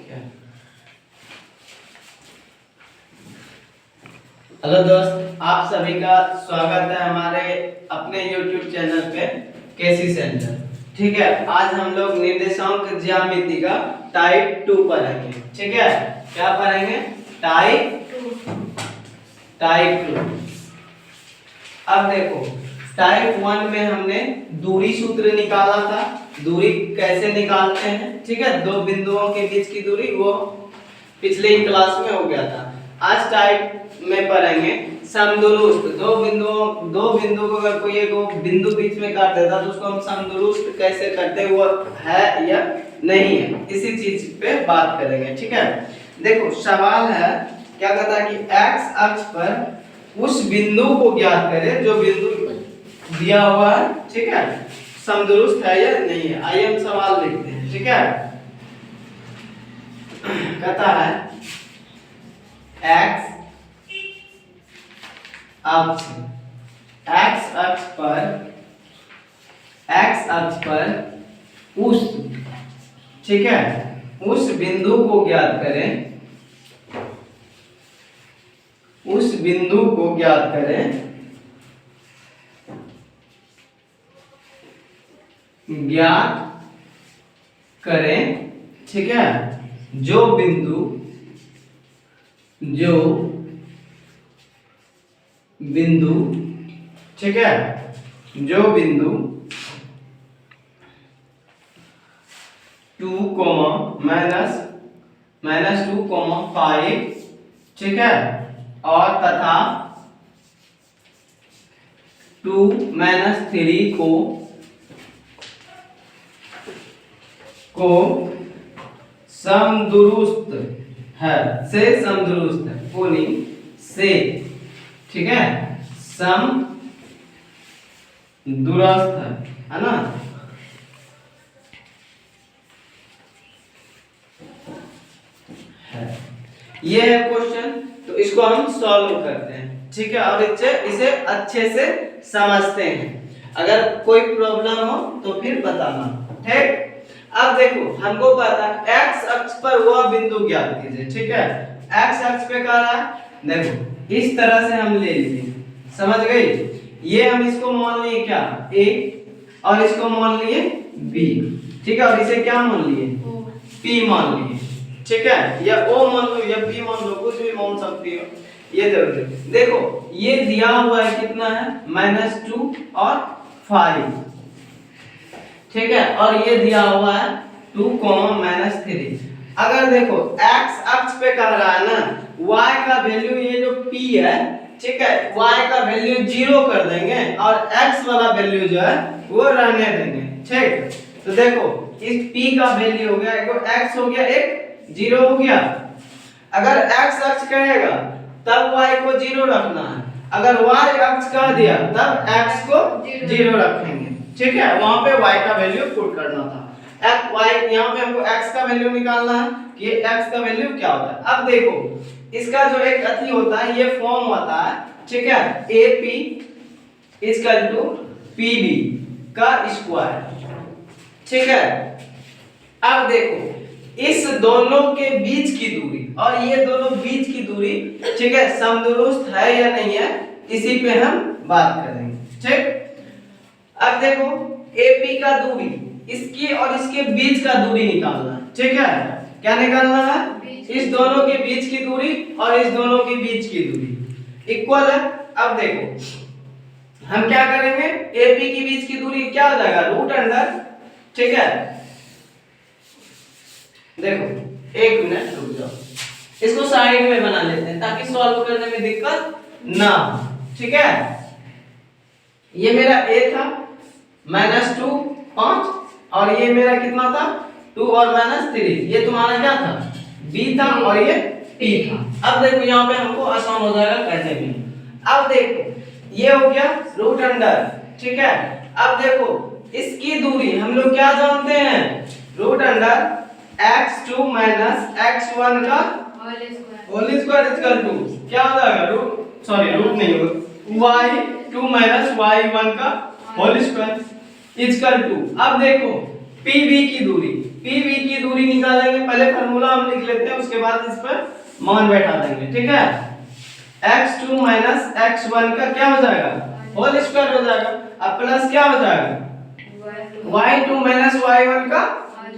Hello दोस्त, आप सभी का स्वागत है हमारे अपने YouTube चैनल पे केसी सेंटर। ठीक है, आज हम लोग निर्देशांक ज्यामिति का टाइप 2 पढ़ेंगे। ठीक है, क्या पढ़ेंगे? टाइप 2। अब देखो, टाइप 1 में हमने दूरी सूत्र निकाला था। दूरी कैसे निकालते हैं? ठीक है, दो बिंदुओं के बीच की दूरी, वो पिछले ही क्लास में हो गया था। आज टाइप में पढ़ेंगे समदुरुस्त। दो बिंदु को अगर कोई एक बिंदु बीच में काट देता तो उसको हम समदुरुस्त कैसे करते हैं, वो है या नहीं है, इसी चीज पे बात करेंगे। ठीक है, देखो सवाल है, क्या कहता है कि x अक्ष पर उस बिंदु को ज्ञात करें जो बिंदु दिया हुआ है। ठीक है, समदुरुस्त है या नहीं है। आइए हम सवाल लिखते हैं। ठीक है, कहता है x अक्ष पर उस, ठीक है, उस बिंदु को ज्ञात करें, उस बिंदु को ज्ञात करें, ज्ञात करें। ठीक है, जो बिंदु ठीक है, जो बिंदु 2, -2, 5, ठीक है, और तथा 2, -3 को समदुरुस्त है, से समदुरुस्त है, कोनी से, ठीक है, समदुरुस्त है ना। ये है क्वेश्चन, तो इसको हम सॉल्व करते हैं। ठीक है, और इसे अच्छे से समझते हैं। अगर कोई प्रॉब्लम हो तो फिर बताना। ठीक, अब देखो, हमको पता है x अक्ष पर वह बिंदु ज्ञात कीजिए। ठीक है, x अक्ष पे कह रहा है, देखो इस तरह से हम ले लिए, समझ गई? ये हम इसको मान लिए क्या, a, और इसको मान लिए b। ठीक है, और इसे क्या मान लिए, p मान लिए। ठीक है, या o मान लो या p मान लो, कुछ भी मान सकती हो। ये देखो, ये दिया हुआ है कितना है, -2 और 5। ठीक है, और ये दिया हुआ है 2, -3। अगर देखो x अक्ष पे कह रहा है ना, y का वैल्यू, ये जो p है, ठीक है, y का वैल्यू 0 कर देंगे और x वाला वैल्यू जो है वो रहने देंगे। ठीक, तो देखो इस p का वैल्यू हो गया, एक x हो गया, एक 0 हो गया। अगर x अक्ष कहेगा तब y को 0 रखना है, अगर y अक्ष कह दिया तब x को 0 रखेंगे। ठीक है, वहां पे y का वैल्यू पुट करना था। यहाँ पे हमको x का वैल्यू निकालना है कि x का वैल्यू क्या होता है। अब देखो, इसका जो एक अति होता है, ये फॉर्म होता है। ठीक है, AP = PB का स्क्वायर। ठीक है, अब देखो इस दोनों के बीच की दूरी और ये दोनों बीच की दूरी, ठीक है, समदुरुस्त है या नहीं है, इसी पे हम बात करेंगे। ठीक, अब देखो AP का दूरी, इसकी और इसके बीच का दूरी निकालना है। ठीक है, क्या निकालना है, इस दोनों के बीच की दूरी और इस दोनों के बीच की दूरी इक्वल है। अब देखो हम क्या करेंगे, AP के बीच की दूरी क्या हो जाएगा, √अंडर। ठीक है, देखो एक मिनट रुक जाओ, इसको साइड में बना लेते हैं ताकि सॉल्व करने में दिक्कत ना हो। ठीक है, ये मेरा a था, -2, 5, और ये मेरा कितना था, 2 और -3। ये तुम्हारा क्या था, b था, और ये p था। अब देखो यहाँ पे हमको आसान हो जाएगा करने में। अब देखो ये हो गया √अंडर। ठीक है, अब देखो इसकी दूरी हम लोग क्या जानते हैं, √अंडर x2 - x1 का होल स्क्वायर = क्या हो जाएगा, रूट नहीं होगा, y2 - y1 का होल स्क्वायर = अब देखो PB की दूरी, पीवी की दूरी निकालेंगे, पहले फार्मूला हम लिख लेते हैं, उसके बाद इस पर मान बैठा देंगे, ठीक है। x2 माइनस x1 का क्या हो जाएगा, होल स्क्वायर हो जाएगा, अब प्लस क्या हो जाएगा, y2 माइनस y1 का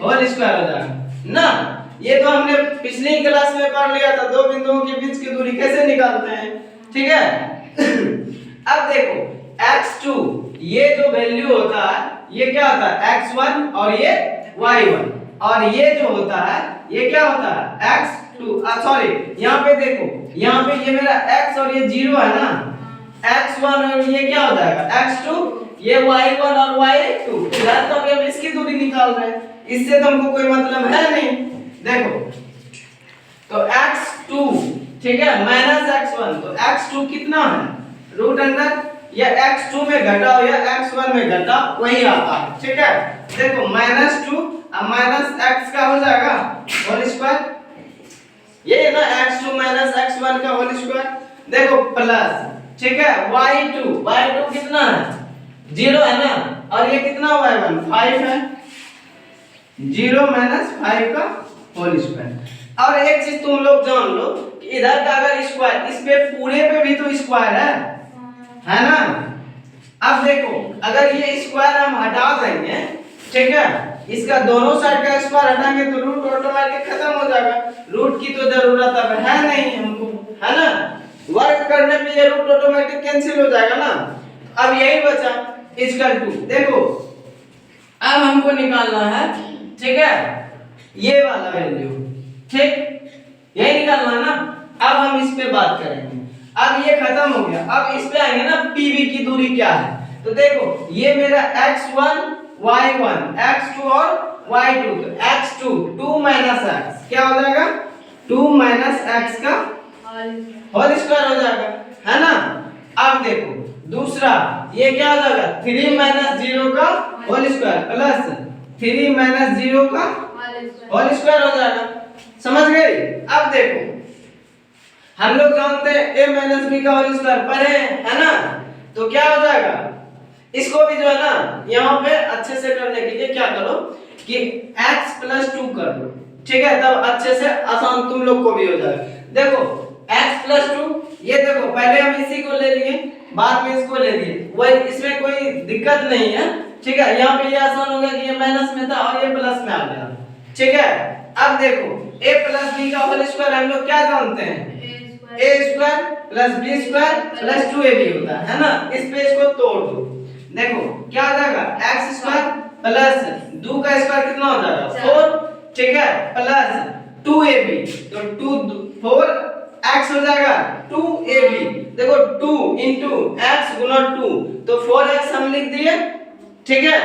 होल स्क्वायर हो जाएगा ना। ये तो हमने पिछली क्लास में पढ़ लिया था, दो बिंदुओं के बीच की दूरी कैसे निकालते हैं, ठीक है। अब देखो x2 ये जो वैल्यू होता है ये क्या होता है x1 और ये y1, और ये जो होता है ये क्या होता है x2, सॉरी यहाँ पे देखो, यहाँ पे ये मेरा x और ये 0 है ना, x1 और ये क्या हो जाएगा x2, ये y1 और y2, इधर तो हम इसकी दूरी निकाल रहे हैं, इससे तो हमको कोई मतलब है नहीं। देखो तो x2 ठीक है माइनस x1, तो x2 कितना है रूट अंडर, या x2 में घटाओ या x1 में घटाओ वही आता है, ठीक है। देखो -2 अब माइनस x का हो जाएगा होल स्क्वायर, ये है ना x2 माइनस x1 का होल स्क्वायर। देखो प्लस, ठीक है y2 कितना है 0 है ना, और ये कितना y1 5 है, 0 माइनस 5 का होल स्क्वायर। और एक चीज तुम लोग जान लो कि इधर का अगर स्क्वायर, इस पे पूरे पे भी तो स्क्वायर है ना। अब देखो अगर ये स्क्वायर हम हटा देंगे, ठीक है, इसका दोनों साइड का स्क्वायर हटाएंगे तो रूट ऑटोमेटिक खत्म हो जाएगा, रूट की तो जरूरत अब है नहीं हमको, है ना। वर्क करने पे ये रूट ऑटोमेटिक कैंसिल हो जाएगा ना। अब यही बचा इक्वल टू, देखो अब हमको निकालना है, ठीक है, ये वाला वैल्यू, ठीक, यही निकालना है ना। अब हम इस पे बात करेंगे, अब ये खत्म हो गया, अब इस पे आएंगे ना पीवी की दूरी क्या है, तो देखो ये मेरा x1 y1 x2 और y2, तो x2 2 माइनस x क्या हो जाएगा 2 माइनस x का होल स्क्वायर हो जाएगा, है ना। अब देखो दूसरा ये क्या हो जाएगा 3 माइनस 0 का होल स्क्वायर प्लस 3 माइनस 0 का होल स्क्वायर हो जाएगा, समझ गए। अब देखो हम लोग जानते हैं a माइनस b का होल स्क्वायर पढ़े है ना, तो क्या हो जाएगा, इसको भी जो है ना यहाँ पे अच्छे से करने के लिए क्या करो कि x प्लस 2 कर दो, ठीक है, तब अच्छे से आसान तुम लोग को भी हो जाएगा। देखो x प्लस 2, ये देखो पहले हम इसी को ले लिए, बाद में इसको ले लिए, वही इसमें कोई दिक्कत नहीं है, ठीक है। यहाँ पे ये आसान हो गया कि ये माइनस में था और ये प्लस में आ गया, ठीक है। अब देखो a प्लस b का होल स्क्वायर हम लोग क्या जानते हैं a square plus b square plus 2ab होता है ना। इस पेज को तोड़ दो, देखो क्या हो जाएगा x स्क्वायर प्लस 2 का स्क्वायर कितना हो जाएगा 4, ठीक है, प्लस 2ab, तो 2 4 x हो जाएगा 2ab, देखो 2 into x गुना 2, तो 4x हम लिख दिए, ठीक है।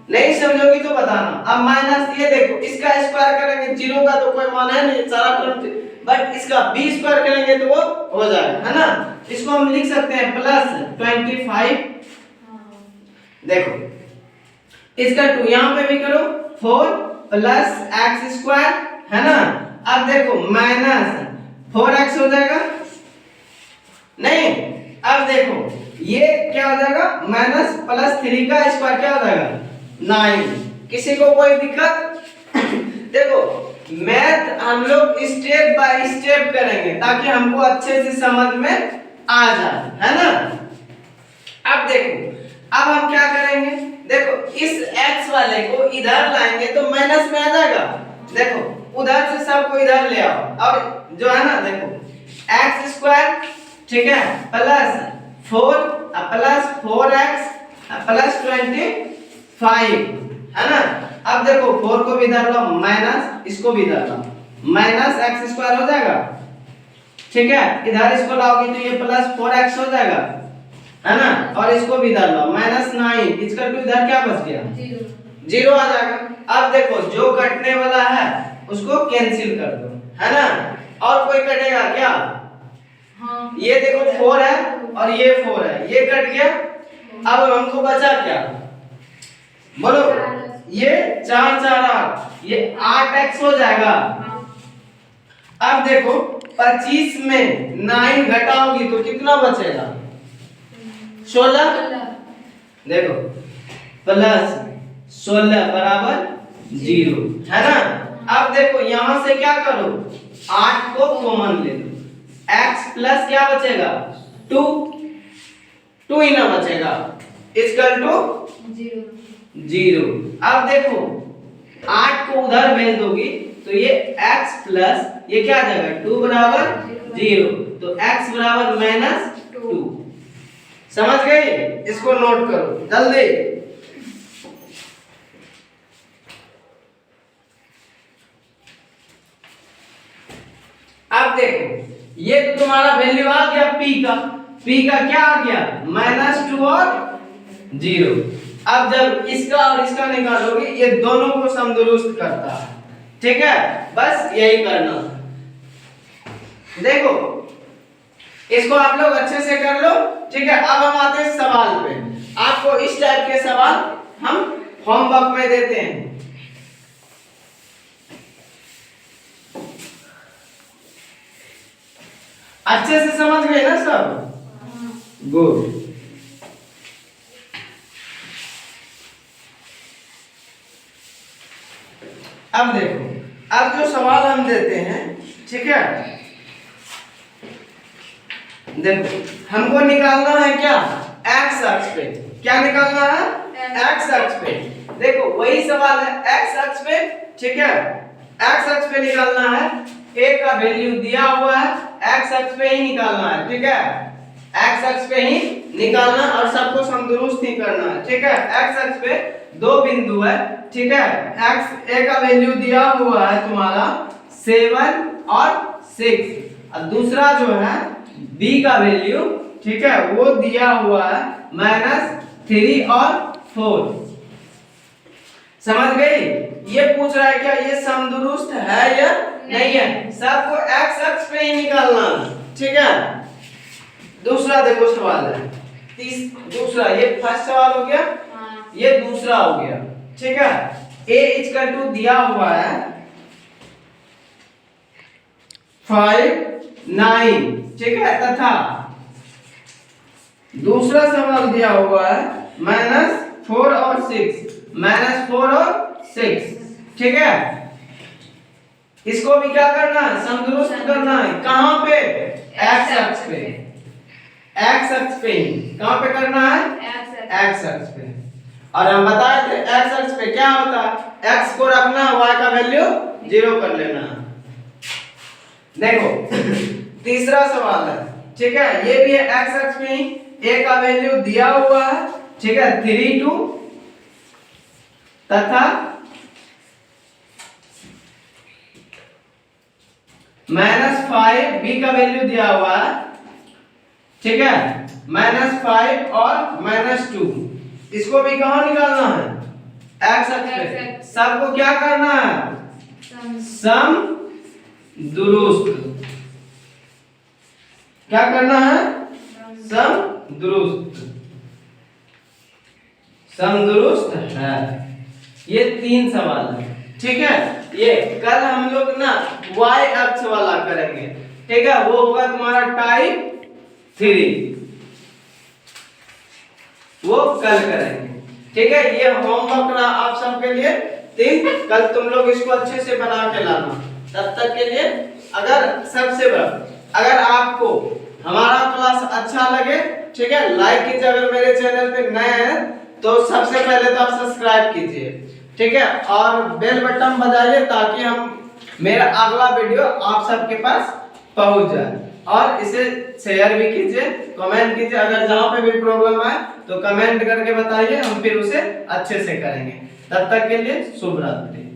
नहीं समझोगी तो बताना। अब माइनस ये देखो इसका स्क्वायर करेंगे 0 का तो कोई मान है नहीं सारा टर्म, बट इसका b स्क्वायर करेंगे तो वो हो जाएगा, है ना। इसको हम लिख सकते हैं प्लस 25, देखो इसका 2 यहाँ पे भी करो 4 प्लस x स्क्वायर, है ना। अब देखो माइनस 4x हो जाएगा, नहीं, अब देखो ये क्या हो जाएगा माइनस प्लस 3 का स्क्वायर क्या हो जाएगा 9। किसी को कोई दिक्कत? देखो मैथ हम लोग स्टेप बाय स्टेप करेंगे ताकि हमको अच्छे से समझ में आ जाए, है ना। अब देखो अब हम क्या करेंगे, देखो इस x वाले को इधर लाएंगे तो माइनस में आ जाएगा, देखो उधर से सबको इधर ले आओ, और जो है ना देखो x स्क्वायर, ठीक है, प्लस 4 प्लस 4x प्लस 25, है ना। अब देखो 4 को भी इधर लो माइनस, इसको भी इधर लो माइनस x स्क्वायर हो जाएगा, ठीक है, इधर इसको लाओगे तो ये प्लस 4x हो जाएगा, है ना, और इसको भी इधर लो माइनस 9, इसका टू इधर क्या बच गया 0 आ जाएगा। अब देखो जो कटने वाला है उसको कैंसिल कर दो, है ना, और कोई कटेगा क्या, हाँ। ये देखो 4 है और ये 4 है, ये कट गया। अब हमको बचा क्या बोलो, ये 4 4 8, ये 8x हो जाएगा। अब देखो 25 में 9 घटाओगी तो कितना बचेगा 16, देखो प्लस 16 बराबर 0 है ना। अब देखो यहाँ से क्या करो, 8 को कॉमन ले लो, x प्लस क्या बचेगा 2, 2 ही ना बचेगा, इक्वल टू 0। अब देखो 8 को उधर भेज दोगी तो ये x प्लस ये क्या आ जाएगा 2 बराबर 0, तो x बराबर -2। समझ गए, इसको नोट करो जल्दी। अब देखो ये तो तुम्हारा वैल्यू आ गया p का क्या आ गया -2 और 0। अब जब इसका और इसका निकालोगे ये दोनों को समदुरुस्त करता है, ठीक है, बस यही करना। देखो इसको आप लोग अच्छे से कर लो, ठीक है। अब हम आते हैं सवाल पे। आपको इस टाइप के सवाल हम होमवर्क में देते हैं। अच्छे से समझ गए ना सब? गुड। अब देखो, अब जो सवाल हम देते हैं, ठीक है, देखो हमको निकालना है क्या x अक्ष पे, क्या निकालना है x अक्ष पे। देखो वही सवाल है x अक्ष पे, ठीक है, x अक्ष पे निकालना है, a का वैल्यू दिया हुआ है, x अक्ष पे ही निकालना है, ठीक है, x अक्ष पे ही निकालना और सबको समदुरुस्त ही करना है, ठीक है। x अक्ष पे दो बिंदु है, ठीक है, x a का वैल्यू दिया हुआ है तुम्हारा 7 और 6 और दूसरा जो है b का वैल्यू, ठीक है, वो दिया हुआ है -3 और 4। समझ गई? ये पूछ रहा है क्या ये समदुरुस्त है या नहीं है, सबको x अक्ष पे ही निकालना, ठीक है। दूसरा देखो सवाल है, दूसरा, ये फर्स्ट सवाल हो गया, ये दूसरा हो गया, ठीक है। a इक्वल टू दिया हुआ है 5 9, ठीक है, तथा दूसरा सवाल दिया हुआ है -4 और 6, -4 और 6, ठीक है। इसको भी क्या करना है समदुरुस्त करना है, कहां पे x अक्ष पे, x अक्ष पे ही, कहां पे करना है x अक्ष पे। और हम बताए थे x अक्ष पे क्या होता है, x को रखना है, y का वैल्यू 0 कर लेना है। देखो तीसरा सवाल है, ठीक है, ये भी है x अक्ष पे ही, a का वैल्यू दिया हुआ है, ठीक है, 3 2 तथा -5, b का वैल्यू दिया हुआ है, ठीक है, -5 और -2। इसको भी कहां निकालना है x अक्ष पे, सबको क्या करना है सम दुरुस्त, क्या करना है सम दुरुस्त, सम दुरुस्त है। ये 3 सवाल है, ठीक है। ये कल हम लोग ना y अक्ष वाला करेंगे, ठीक है, वो होगा तुम्हारा टाइप 3, वो कल करेंगे, ठीक है। ये होमवर्क रहा आप सबके लिए 3, कल तुम लोग इसको अच्छे से बना के लाना। तब तक के लिए अगर आपको हमारा क्लास अच्छा लगे, ठीक है, लाइक कीजिए, अगर मेरे चैनल पे नए हैं तो सबसे पहले तो आप सब्सक्राइब कीजिए, ठीक है, और बेल बटन बजाइए ताकि हम मेरा अगला वीडियो आप सबके पास पहुंच जाए। और इसे शेयर भी कीजिए, कमेंट कीजिए, अगर जहां पे भी प्रॉब्लम आए तो कमेंट करके बताइए, हम फिर उसे अच्छे से करेंगे। तब तक के लिए शुभ रात्रि।